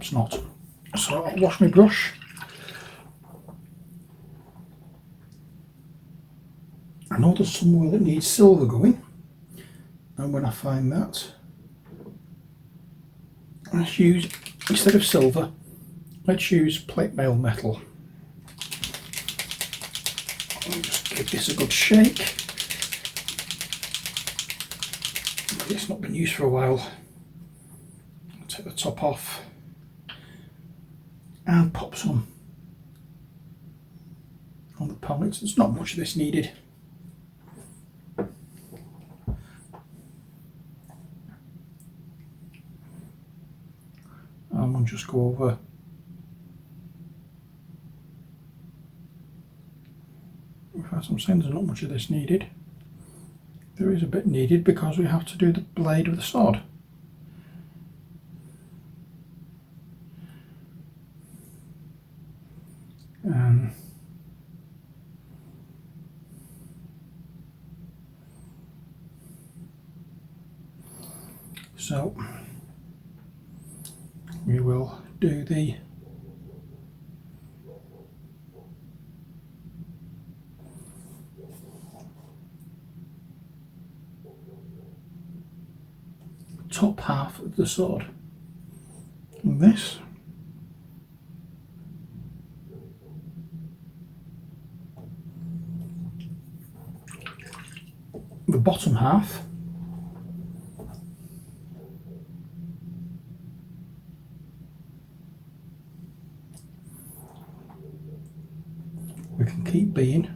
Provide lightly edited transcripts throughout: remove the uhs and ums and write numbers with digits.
perhaps not. So I'll wash my brush. I know there's somewhere that needs silver going, and when I find that, let's use, instead of silver, let's use plate mail metal. I'll just give this a good shake. It's not been used for a while. I'll take the top off and pop some on the pallets. There's not much of this needed. And we'll just go over as I'm saying, there's not much of this needed. There is a bit needed because we have to do the blade of the sword. So we will do the top half of the sword. And this the bottom half we can keep being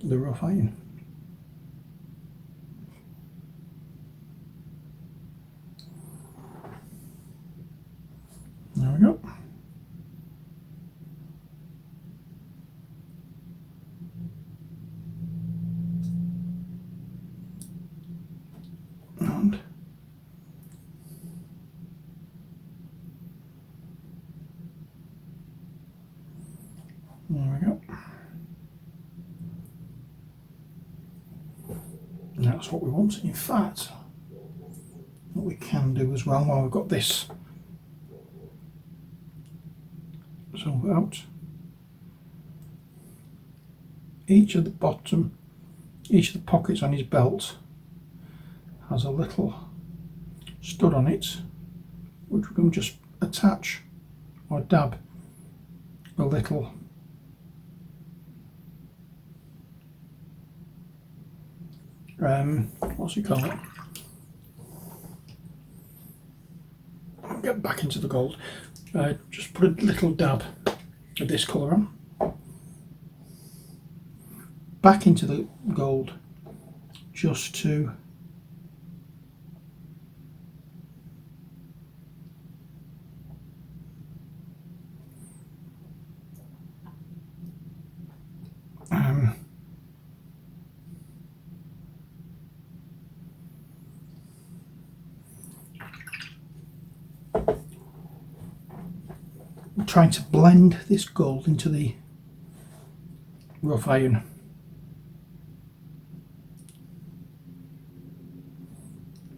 the rough iron. There we go. And there we go. And that's what we want. In fact, what we can do as well while we've got this silver out, each of the pockets on his belt has a little stud on it which we can just attach or dab a little what's it called? I'll get back into the gold. Just put a little dab of this colour on, back into the gold, just to trying to blend this gold into the rough iron.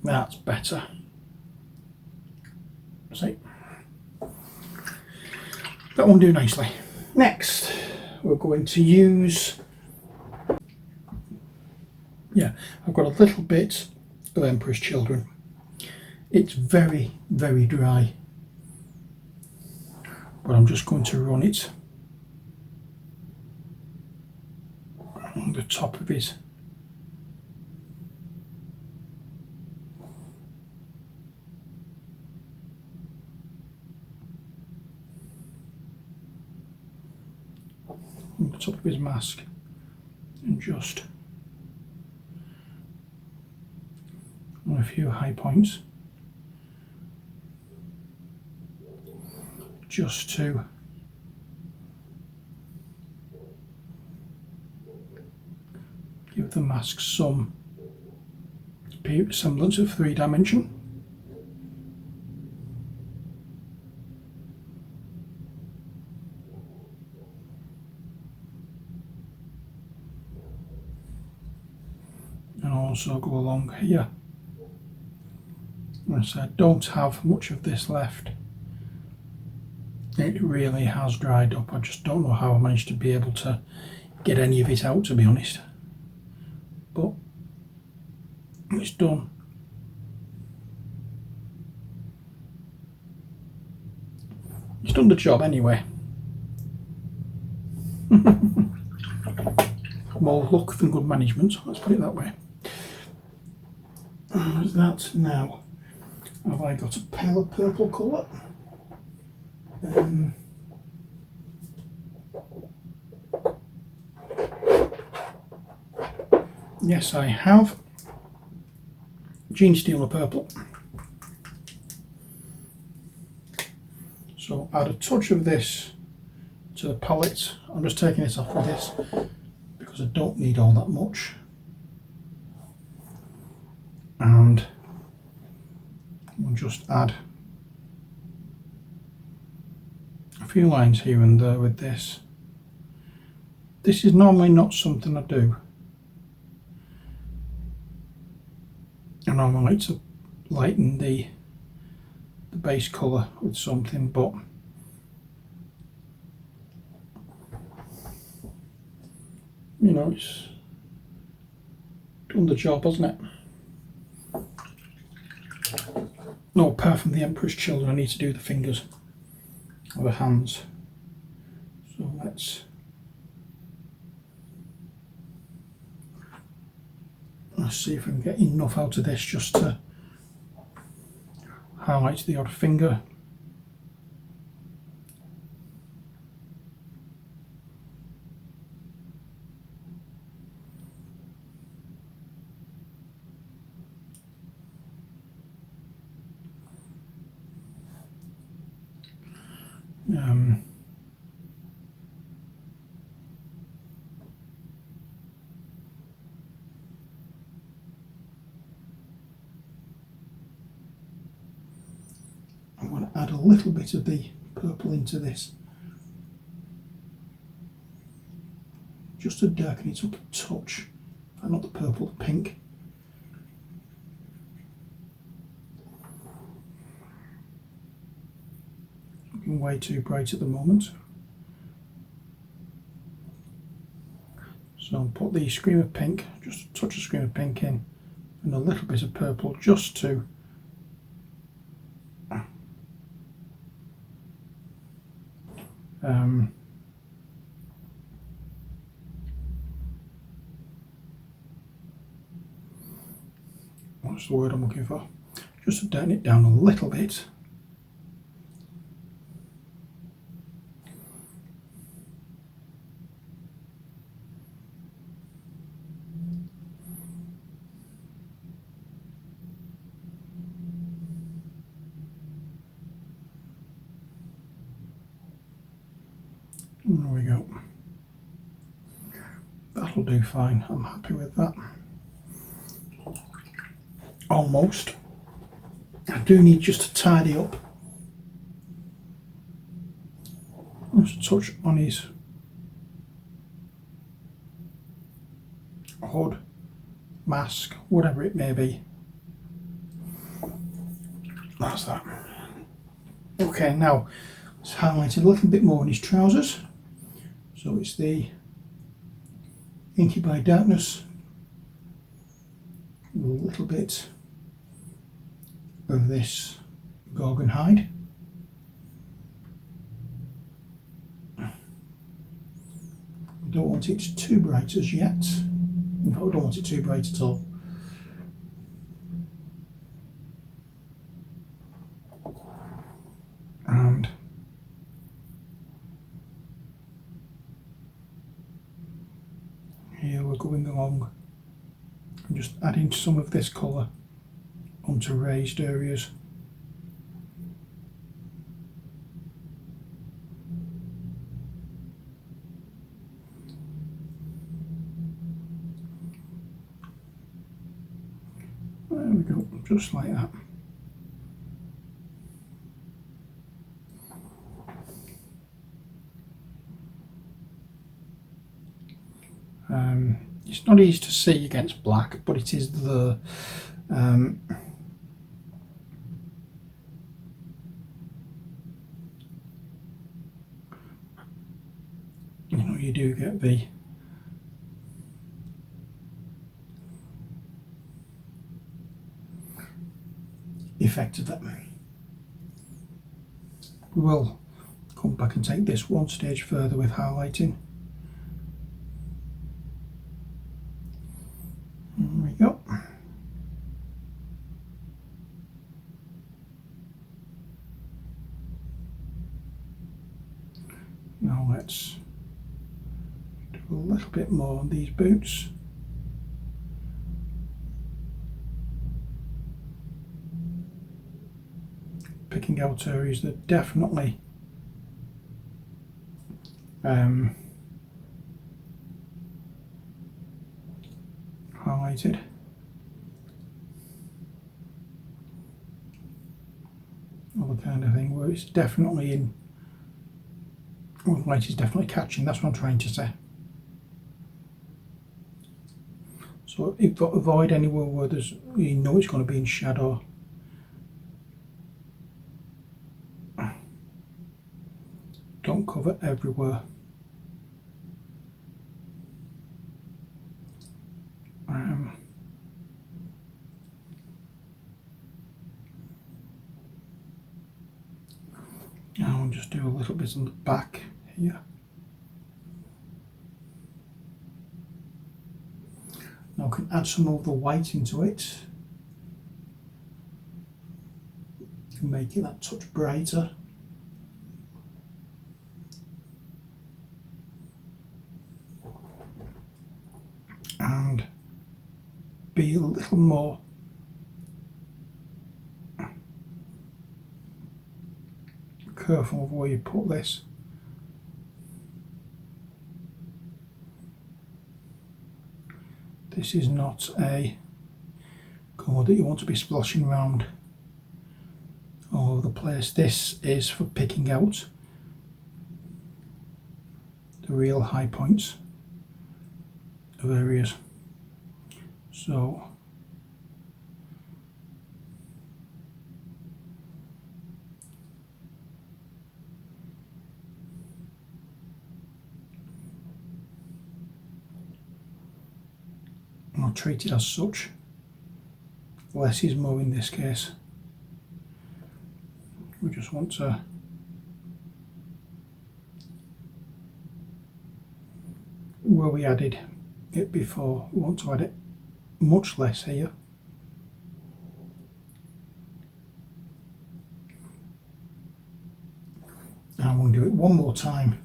That's better. See, that won't do nicely. Next, we're going to use, I've got a little bit of Emperor's Children. It's very, very dry, but I'm just going to run it on the top of his mask, and just on a few high points, just to give the mask some semblance of 3-dimension. And also go along here I don't have much of this left. It really has dried up. I just don't know how I managed to be able to get any of it out, to be honest. But it's done. It's done the job anyway. More luck than good management, let's put it that way. There's that. Now, have I got a pale purple colour? Yes, I have. Gene Stealer purple. So add a touch of this to the palette. I'm just taking this off with this because I don't need all that much. And we'll just add a few lines here and there with this. This is normally not something I do. I normally like to lighten the base colour with something, but you know, it's done the job, hasn't it? No, apart from the Emperor's Children, I need to do the fingers or the hands. So let's see if we can get enough out of this just to highlight the odd finger. I'm going to add a little bit of the purple into this, just to darken it up a touch, not the purple, the pink. Looking way too bright at the moment. So I'll put the Scream of Pink, just a touch of Scream of Pink in, and a little bit of purple just to what's the word I'm looking for? Just to darken it down a little bit. There we go. That'll do fine. I'm happy with that. Almost. I do need just to tidy up. Just a touch on his hood, mask, whatever it may be. That's that. Okay, now let's highlight a little bit more on his trousers. So it's the Inky by Darkness, a little bit of this Gorgon hide. We don't want it too bright as yet. In fact, we don't want it too bright at all. And here we're going along and just adding some of this colour onto raised areas. There we go, just like that. It's not easy to see against black, but it is the you know, you do get the effect of that. We will come back and take this one stage further with highlighting. There we go. Now let's do a little bit more on these boots. Picking out areas that definitely highlighted. All the kind of thing where it's definitely in, well, the light is definitely catching, that's what I'm trying to say. So avoid anywhere where there's, you know it's going to be in shadow. Don't cover everywhere. I'll just do a little bit on the back here. Now I can add some of the white into it to make it that touch brighter. And be a little more careful of where you put this. This is not a colour that you want to be splashing around all over the place. This is for picking out the real high points of areas. So I'll treat it as such. Less is more in this case. We just want to where we added it before, we want to add it much less here. And I'm going to do it one more time.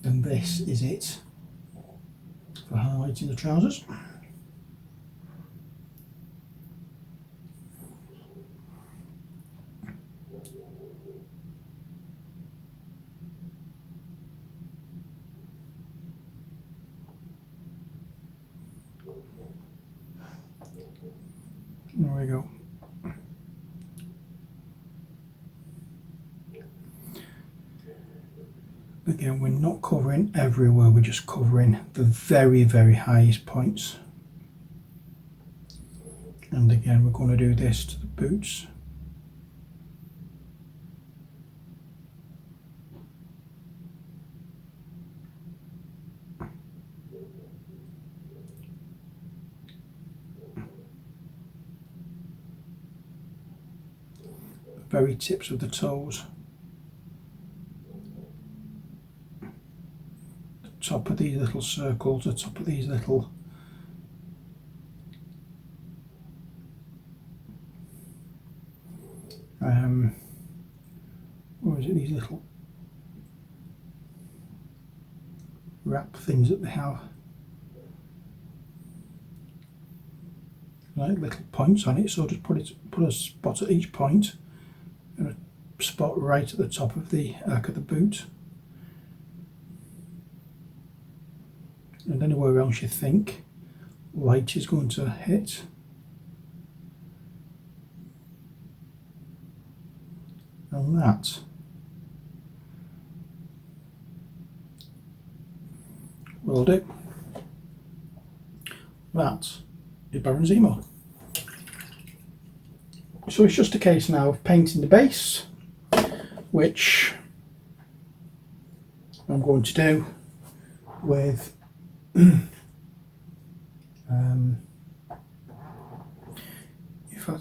And this is it for highlighting the trousers. There we go. Again, we're not covering everywhere, we're just covering the very, very highest points. And again, we're going to do this to the boots. The very tips of the toes. Top of these little circles, the top of these little what is it, these little wrap things that they have, like little points on it, so just put a spot at each point and a spot right at the top of the arc of the boot. And anywhere else you think light is going to hit. And that will do. That is Baron Zemo. So it's just a case now of painting the base which I'm going to do with if I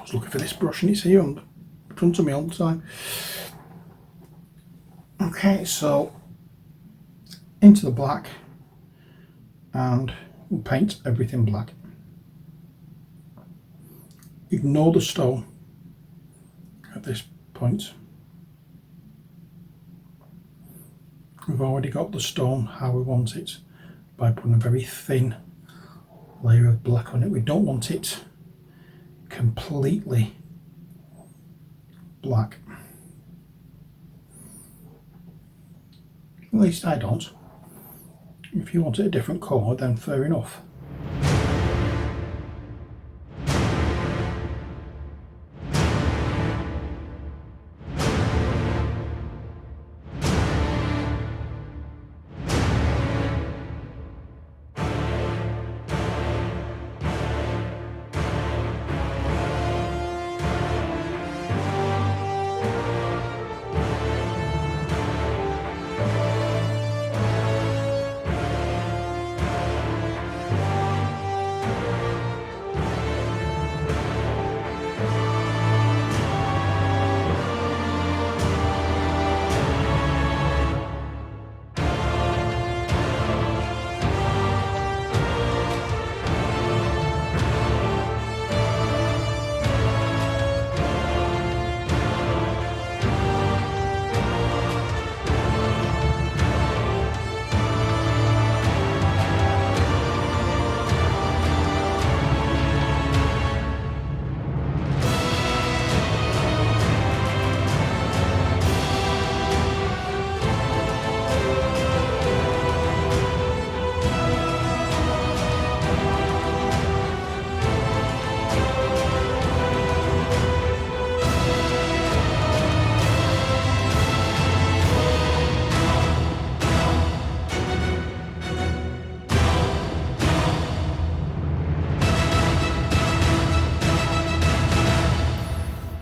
was looking for this brush and it's here in front of me all the time. Okay, so into the black, and we'll paint everything black. Ignore the stone at this point. We've already got the stone how we want it by putting a very thin layer of black on it. We don't want it completely black. At least I don't. If you want it a different colour, then fair enough.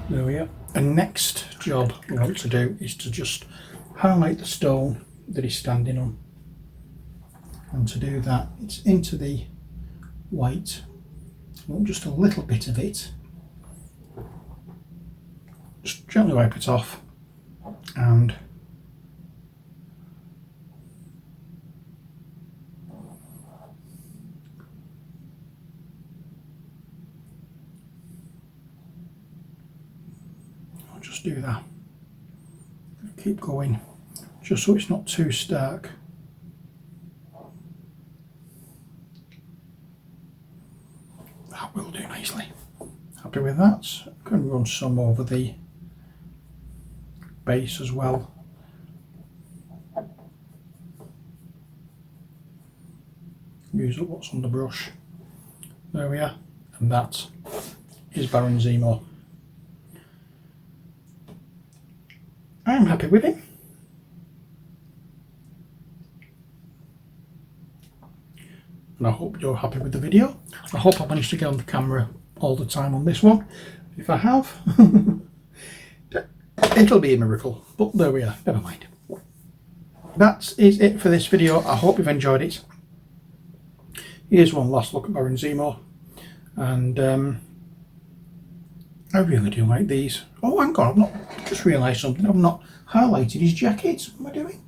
There we are. The next job we want to do is to just highlight the stone that he's standing on. And to do that, it's into the white. I want just a little bit of it. Just gently wipe it off, and I'll just do that. Keep going, just so it's not too stark. That will do nicely. Happy with that. I'm going to run some over the base as well. Use up what's on the brush. There we are. And that is Baron Zemo. I'm happy with him. And I hope you're happy with the video. I hope I managed to get on the camera all the time on this one. If I have, it'll be a miracle. But there we are, never mind. That is it for this video. I hope you've enjoyed it. Here's one last look at Baron Zemo. And I really do like these. Oh, hang on, I've not just realised something. I've not highlighted his jacket. What am I doing?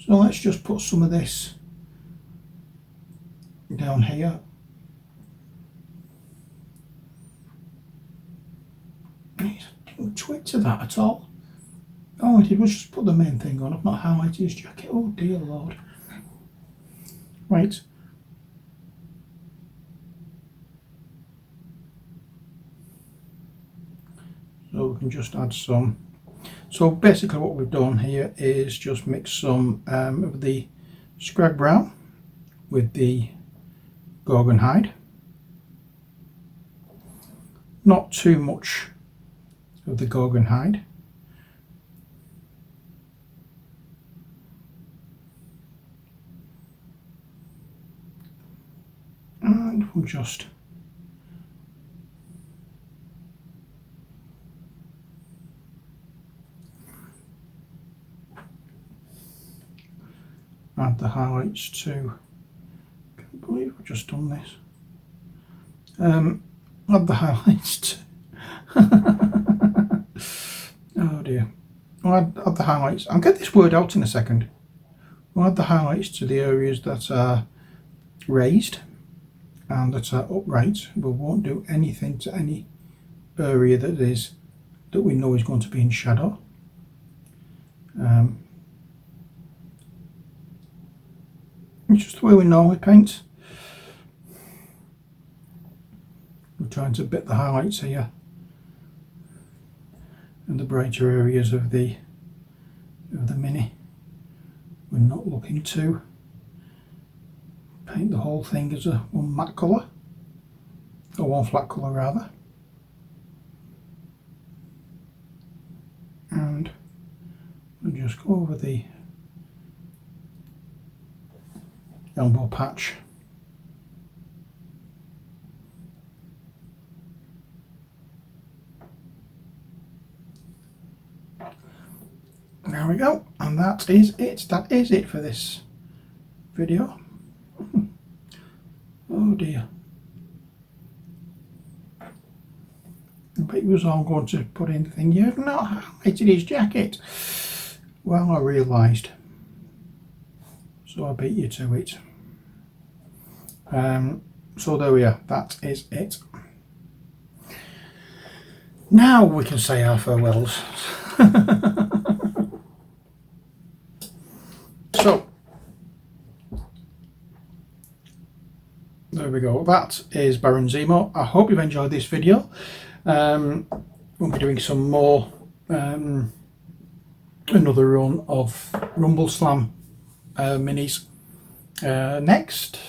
So let's just put some of this down here. I didn't twig to that at all. All I did was just put the main thing on. I've not highlighted his jacket. Oh dear Lord. Right. So we can just add some. So basically what we've done here is just mix some of the scrag brown with the gorgon hide. Not too much of the gorgon hide. And we'll just add the highlights to. I can't believe I've just done this. Add the highlights to. Oh dear. I'll add the highlights. I'll get this word out in a second. We'll add the highlights to the areas that are raised and that are upright. We won't do anything to any area that we know is going to be in shadow. It's just the way we normally paint. We're trying to bit the highlights here and the brighter areas of the mini. We're not looking to paint the whole thing as a one matte colour, or one flat colour rather. And we'll just go over the elbow patch. There we go, and that is it. That is it for this video. Oh dear. I bet you was all going to put in the thing. You've not highlighted his jacket. Well, I realised. So I beat you to it. So there we are. That is it. Now we can say our farewells. So there we go. That is Baron Zemo. I hope you've enjoyed this video. We'll be doing some more, another run of Rumble Slam minis next,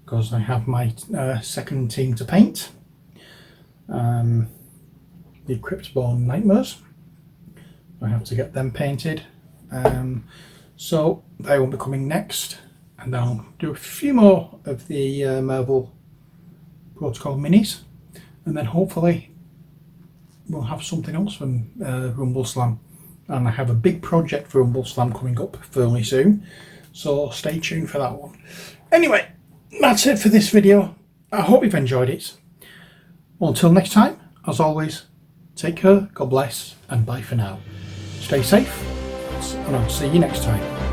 because I have my second team to paint, the Cryptborn Nightmares. I have to get them painted, so they will be coming next, and I'll do a few more of the Marvel Protocol minis, and then hopefully we'll have something else from Rumble Slam. And I have a big project for Rumble Slam coming up fairly soon, so stay tuned for that one. Anyway, that's it for this video. I hope you've enjoyed it. Until next time, as always, take care, God bless, and bye for now. Stay safe, and I'll see you next time.